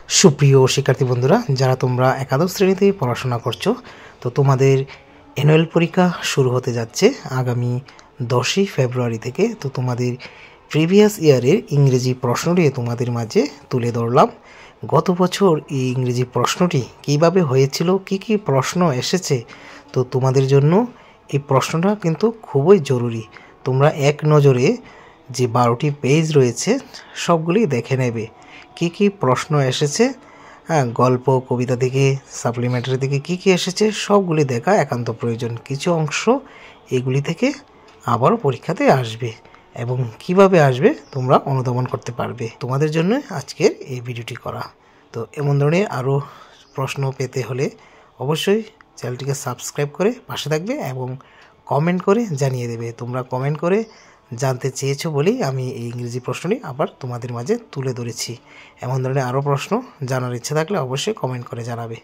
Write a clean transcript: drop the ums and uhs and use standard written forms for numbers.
সুপ্রিয় শিক্ষার্থী বন্ধুরা, যারা তোমরা একাদশ শ্রেণীতে পড়াশোনা করছো, তো তোমাদের অ্যানুয়াল পরীক্ষা শুরু হতে যাচ্ছে আগামী 10ই ফেব্রুয়ারি থেকে। তো তোমাদের প্রিভিয়াস ইয়ারের ইংরেজি প্রশ্নটি তোমাদের মাঝে তুলে ধরলাম। গত বছর এই ইংরেজি প্রশ্নটি কিভাবে হয়েছিল, কি কি প্রশ্ন এসেছে, তো তোমাদের জন্য এই প্রশ্নটা কিন্তু খুবই জরুরি। তোমরা এক নজরে যে 12টি পেজ রয়েছে সবগুলি দেখে নেবে কি কি প্রশ্ন এসেছে। গল্প কবিতা থেকে সাপ্লিমেন্টারি থেকে কি কি এসেছে সবগুলি দেখা একান্ত প্রয়োজন। কিছু অংশ এগুলি থেকে আবারও পরীক্ষাতে আসবে এবং কিভাবে আসবে তোমরা অনুধাবন করতে পারবে। তোমাদের জন্য আজকের এই ভিডিওটি করা। তো এমন ধরনের আরও প্রশ্ন পেতে হলে অবশ্যই চ্যানেলটিকে সাবস্ক্রাইব করে পাশে থাকবে এবং কমেন্ট করে জানিয়ে দেবে। তোমরা কমেন্ট করে জানতে চেয়েছো বলেই আমি এই ইংরেজি প্রশ্নটি আবার তোমাদের মাঝে তুলে ধরেছি। এমন ধরনের আরও প্রশ্ন জানার ইচ্ছা থাকলে অবশ্যই কমেন্ট করে জানাবে।